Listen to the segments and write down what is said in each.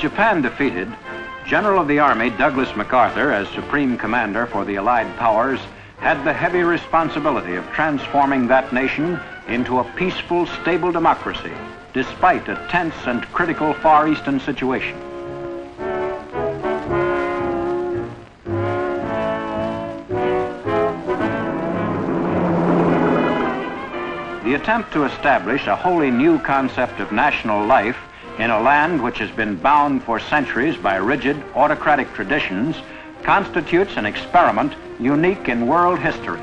Japan defeated, General of the Army Douglas MacArthur, as Supreme Commander for the Allied Powers, had the heavy responsibility of transforming that nation into a peaceful, stable democracy, despite a tense and critical Far Eastern situation. The attempt to establish a wholly new concept of national life in a land which has been bound for centuries by rigid autocratic traditions constitutes an experiment unique in world history.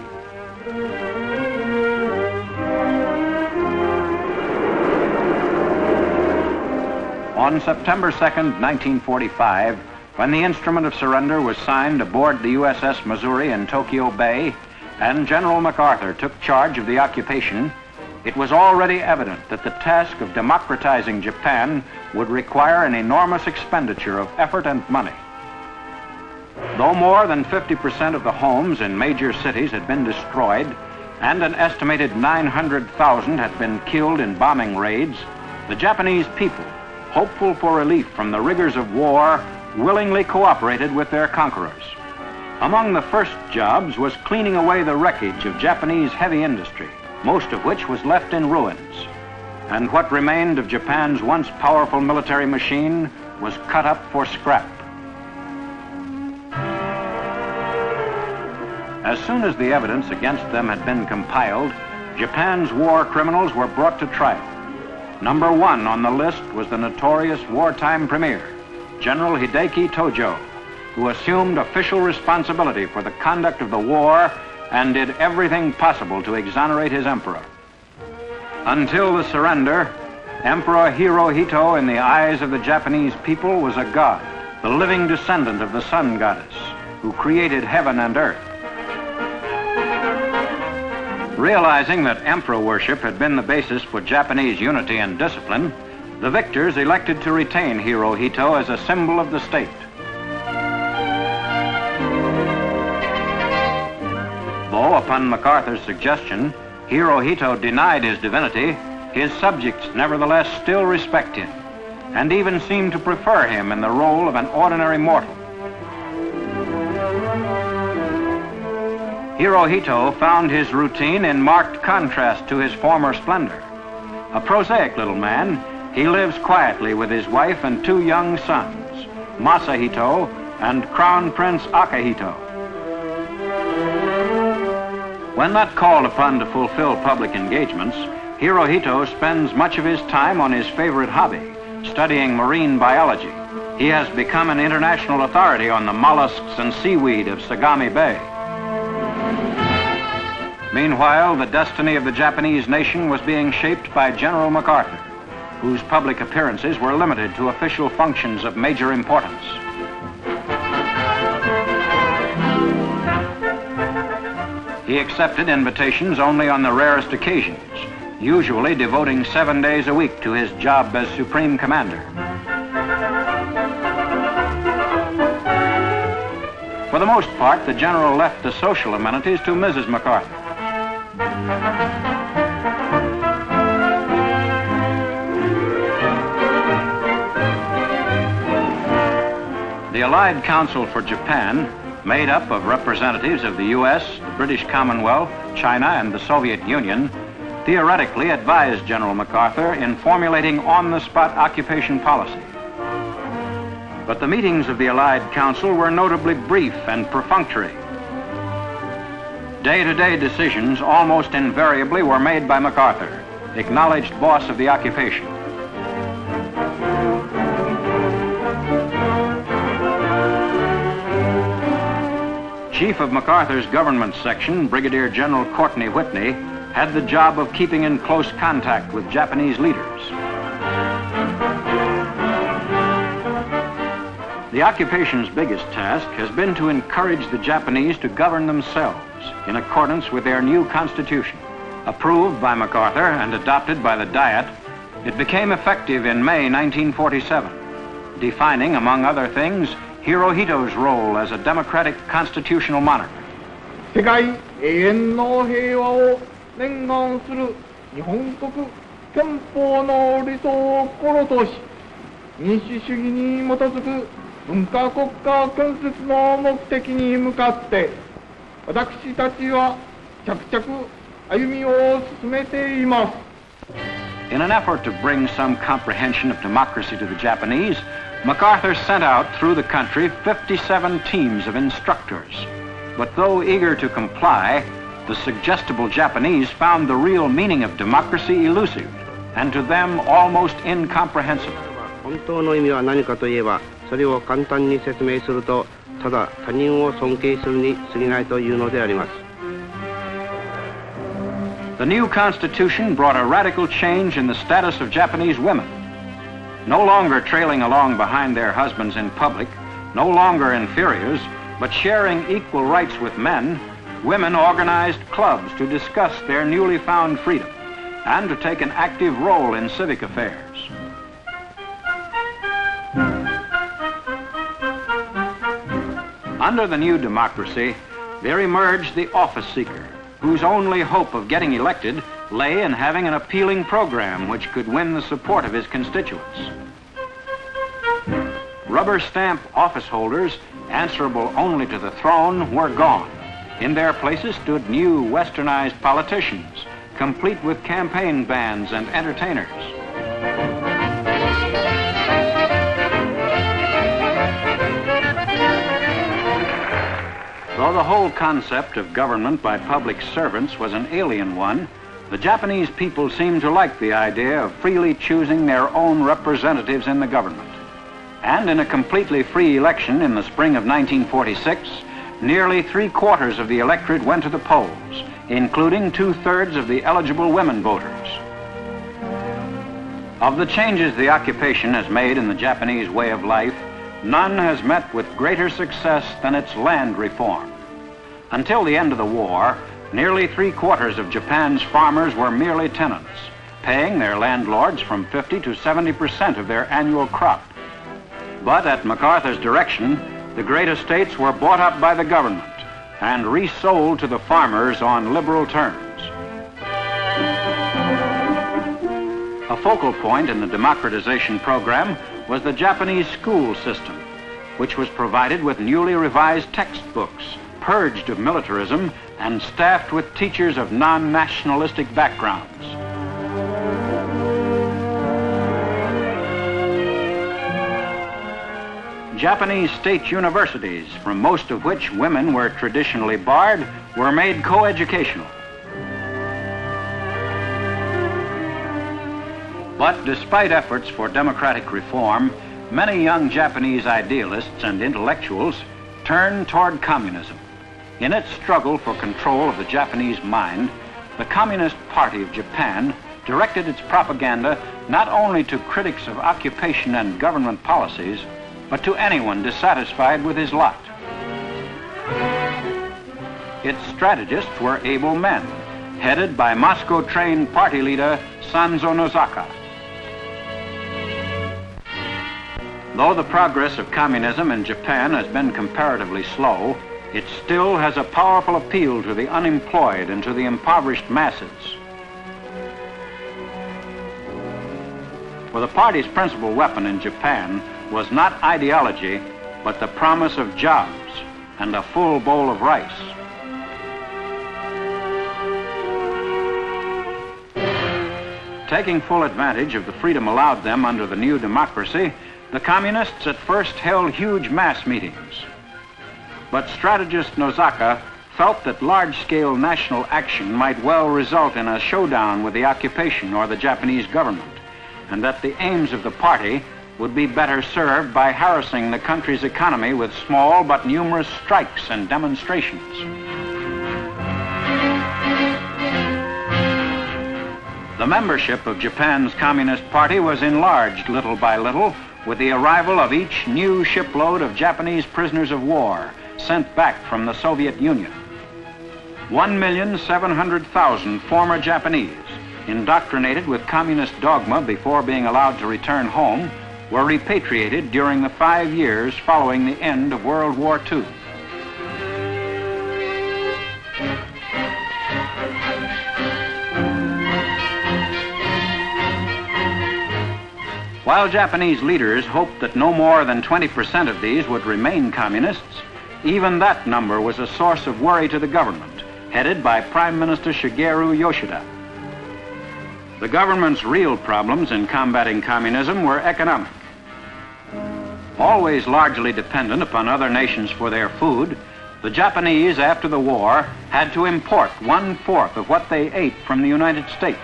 On September 2nd, 1945, when the instrument of surrender was signed aboard the USS Missouri in Tokyo Bay and General MacArthur took charge of the occupation, it was already evident that the task of democratizing Japan would require an enormous expenditure of effort and money. Though more than 50% of the homes in major cities had been destroyed and an estimated 900,000 had been killed in bombing raids, the Japanese people, hopeful for relief from the rigors of war, willingly cooperated with their conquerors. Among the first jobs was cleaning away the wreckage of Japanese heavy industry, most of which was left in ruins. And what remained of Japan's once powerful military machine was cut up for scrap. As soon as the evidence against them had been compiled, Japan's war criminals were brought to trial. Number one on the list was the notorious wartime premier, General Hideki Tojo, who assumed official responsibility for the conduct of the war and did everything possible to exonerate his emperor. Until the surrender, Emperor Hirohito in the eyes of the Japanese people was a god, the living descendant of the sun goddess, who created heaven and earth. Realizing that emperor worship had been the basis for Japanese unity and discipline, the victors elected to retain Hirohito as a symbol of the state. Though, upon MacArthur's suggestion, Hirohito denied his divinity, his subjects nevertheless still respect him, and even seem to prefer him in the role of an ordinary mortal. Hirohito found his routine in marked contrast to his former splendor. A prosaic little man, he lives quietly with his wife and two young sons, Masahito and Crown Prince Akihito. When not called upon to fulfill public engagements, Hirohito spends much of his time on his favorite hobby, studying marine biology. He has become an international authority on the mollusks and seaweed of Sagami Bay. Meanwhile, the destiny of the Japanese nation was being shaped by General MacArthur, whose public appearances were limited to official functions of major importance. He accepted invitations only on the rarest occasions, usually devoting 7 days a week to his job as Supreme Commander. For the most part, the general left the social amenities to Mrs. MacArthur. The Allied Council for Japan, made up of representatives of the U.S., the British Commonwealth, China, and the Soviet Union, theoretically advised General MacArthur in formulating on-the-spot occupation policy. But the meetings of the Allied Council were notably brief and perfunctory. Day-to-day decisions almost invariably were made by MacArthur, acknowledged boss of the occupation. Chief of MacArthur's government section, Brigadier General Courtney Whitney, had the job of keeping in close contact with Japanese leaders. The occupation's biggest task has been to encourage the Japanese to govern themselves in accordance with their new constitution. Approved by MacArthur and adopted by the Diet, it became effective in May 1947, defining, among other things, Hirohito's role as a democratic constitutional monarch. 世界永遠の平和を念願する日本国憲法の理想を心とし、民主主義に基づく文化国家建設の目的に向かって私たちは着々歩みを進めています。 In an effort to bring some comprehension of democracy to the Japanese, MacArthur sent out through the country 57 teams of instructors. But though eager to comply, the suggestible Japanese found the real meaning of democracy elusive, and to them almost incomprehensible. 本当の意味は何かといえば、それを簡単に説明すると、ただ他人を尊敬するに過ぎないというのであります。 The new constitution brought a radical change in the status of Japanese women. No longer trailing along behind their husbands in public, no longer inferiors, but sharing equal rights with men, women organized clubs to discuss their newly found freedom and to take an active role in civic affairs. Under the new democracy, there emerged the office seeker, whose only hope of getting elected lay in having an appealing program which could win the support of his constituents. Rubber stamp office holders, answerable only to the throne, were gone. In their places stood new westernized politicians, complete with campaign bands and entertainers. Though the whole concept of government by public servants was an alien one, the Japanese people seemed to like the idea of freely choosing their own representatives in the government. And in a completely free election in the spring of 1946, nearly 3/4 of the electorate went to the polls, including 2/3 of the eligible women voters. Of the changes the occupation has made in the Japanese way of life, none has met with greater success than its land reform. Until the end of the war, nearly 3/4 of Japan's farmers were merely tenants, paying their landlords from 50 to 70% of their annual crop. But at MacArthur's direction, the great estates were bought up by the government and resold to the farmers on liberal terms. A focal point in the democratization program was the Japanese school system, which was provided with newly revised textbooks, purged of militarism, and staffed with teachers of non-nationalistic backgrounds. Japanese state universities, from most of which women were traditionally barred, were made co-educational. But despite efforts for democratic reform, many young Japanese idealists and intellectuals turned toward communism. In its struggle for control of the Japanese mind, the Communist Party of Japan directed its propaganda not only to critics of occupation and government policies, but to anyone dissatisfied with his lot. Its strategists were able men, headed by Moscow-trained party leader Sanzo Nozaka. Though the progress of communism in Japan has been comparatively slow, it still has a powerful appeal to the unemployed and to the impoverished masses. For the party's principal weapon in Japan was not ideology, but the promise of jobs and a full bowl of rice. Taking full advantage of the freedom allowed them under the new democracy, the communists at first held huge mass meetings. But strategist Nozaka felt that large-scale national action might well result in a showdown with the occupation or the Japanese government, and that the aims of the party would be better served by harassing the country's economy with small but numerous strikes and demonstrations. The membership of Japan's Communist Party was enlarged little by little with the arrival of each new shipload of Japanese prisoners of war sent back from the Soviet Union. 1,700,000 former Japanese, indoctrinated with communist dogma before being allowed to return home, were repatriated during the 5 years following the end of World War II. While Japanese leaders hoped that no more than 20% of these would remain communists, even that number was a source of worry to the government, headed by Prime Minister Shigeru Yoshida. The government's real problems in combating communism were economic. Always largely dependent upon other nations for their food, the Japanese, after the war, had to import 1/4 of what they ate from the United States.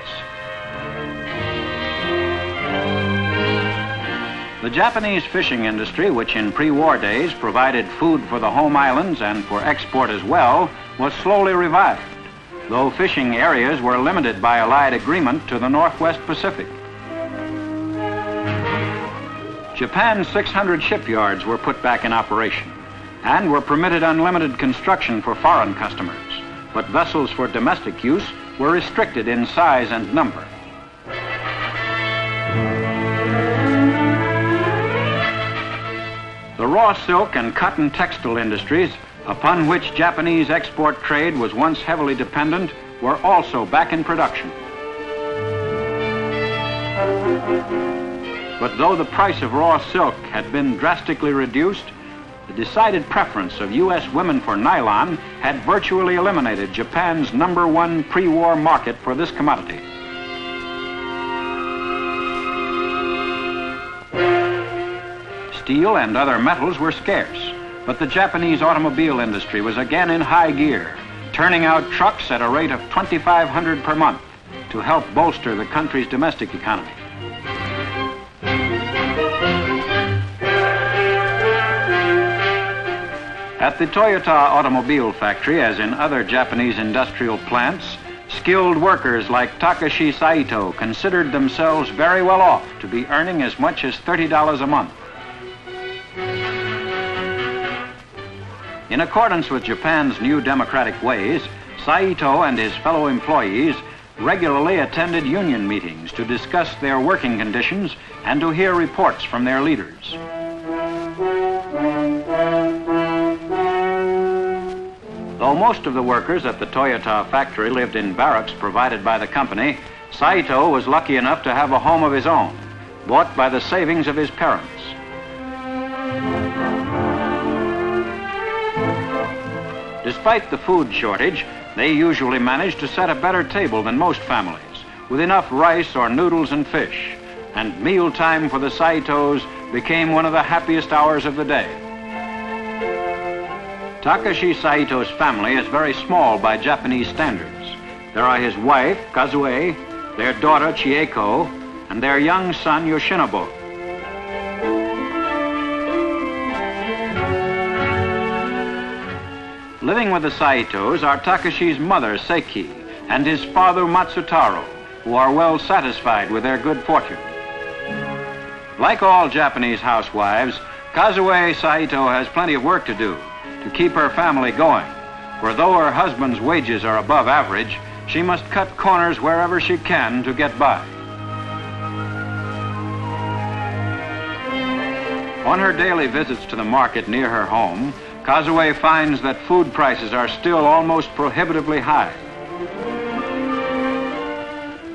The Japanese fishing industry, which in pre-war days provided food for the home islands and for export as well, was slowly revived, though fishing areas were limited by Allied agreement to the Northwest Pacific. Japan's 600 shipyards were put back in operation and were permitted unlimited construction for foreign customers, but vessels for domestic use were restricted in size and number. The raw silk and cotton textile industries, upon which Japanese export trade was once heavily dependent, were also back in production. But though the price of raw silk had been drastically reduced, the decided preference of U.S. women for nylon had virtually eliminated Japan's #1 pre-war market for this commodity. Steel and other metals were scarce, but the Japanese automobile industry was again in high gear, turning out trucks at a rate of 2,500 per month to help bolster the country's domestic economy. At the Toyota automobile factory, as in other Japanese industrial plants, skilled workers like Takashi Saito considered themselves very well off to be earning as much as $30 a month. In accordance with Japan's new democratic ways, Saito and his fellow employees regularly attended union meetings to discuss their working conditions and to hear reports from their leaders. Though most of the workers at the Toyota factory lived in barracks provided by the company, Saito was lucky enough to have a home of his own, bought by the savings of his parents. Despite the food shortage, they usually managed to set a better table than most families, with enough rice or noodles and fish, and mealtime for the Saitos became one of the happiest hours of the day. Takashi Saito's family is very small by Japanese standards. There are his wife, Kazue, their daughter, Chieko, and their young son, Yoshinobu. Living with the Saitos are Takashi's mother, Seiki, and his father, Matsutaro, who are well satisfied with their good fortune. Like all Japanese housewives, Kazue Saito has plenty of work to do to keep her family going, for though her husband's wages are above average, she must cut corners wherever she can to get by. On her daily visits to the market near her home, Kazue finds that food prices are still almost prohibitively high.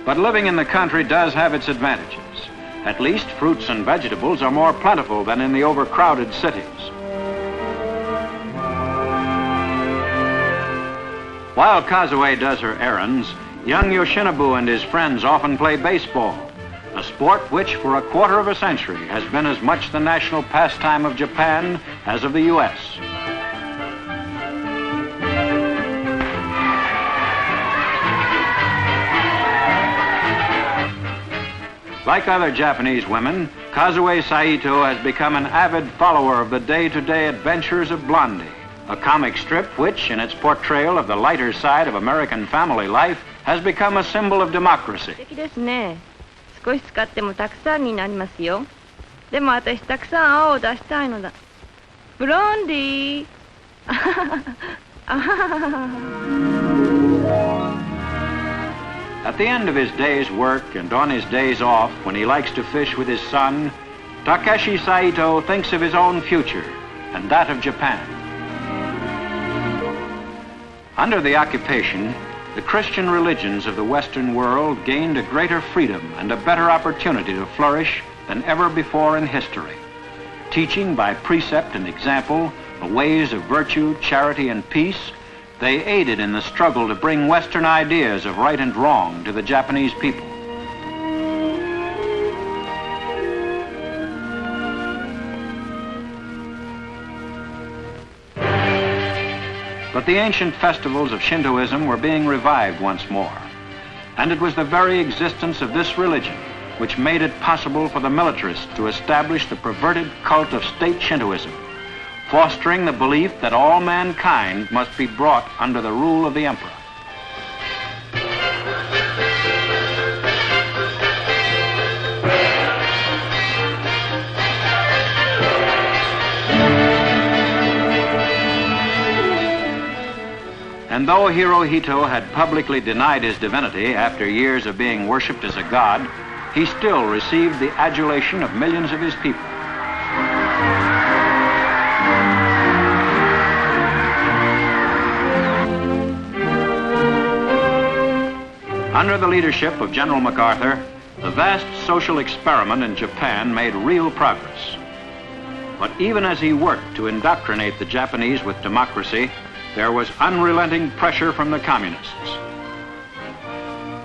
But living in the country does have its advantages. At least fruits and vegetables are more plentiful than in the overcrowded cities. While Kazue does her errands, young Yoshinobu and his friends often play baseball, a sport which for a quarter of a century has been as much the national pastime of Japan as of the U.S. Like other Japanese women, Kazue Saito has become an avid follower of the day-to-day adventures of Blondie, a comic strip which, in its portrayal of the lighter side of American family life, has become a symbol of democracy. 少し使ってもたくさんになりますよ。でも私たくさん青を出したいのだ。ブロンディー。At the end of his day's work and on his days off, when he likes to fish with his son, Takashi Saito thinks of his own future and that of Japan. Under the occupation, the Christian religions of the Western world gained a greater freedom and a better opportunity to flourish than ever before in history. Teaching by precept and example the ways of virtue, charity, and peace, they aided in the struggle to bring Western ideas of right and wrong to the Japanese people. But the ancient festivals of Shintoism were being revived once more, and it was the very existence of this religion which made it possible for the militarists to establish the perverted cult of state Shintoism, fostering the belief that all mankind must be brought under the rule of the emperor. And though Hirohito had publicly denied his divinity after years of being worshipped as a god, he still received the adulation of millions of his people. Under the leadership of General MacArthur, the vast social experiment in Japan made real progress. But even as he worked to indoctrinate the Japanese with democracy, there was unrelenting pressure from the communists.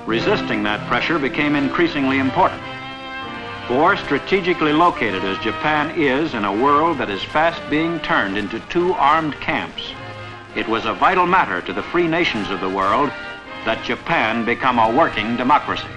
Resisting that pressure became increasingly important. For strategically located as Japan is in a world that is fast being turned into two armed camps, it was a vital matter to the free nations of the world that Japan become a working democracy.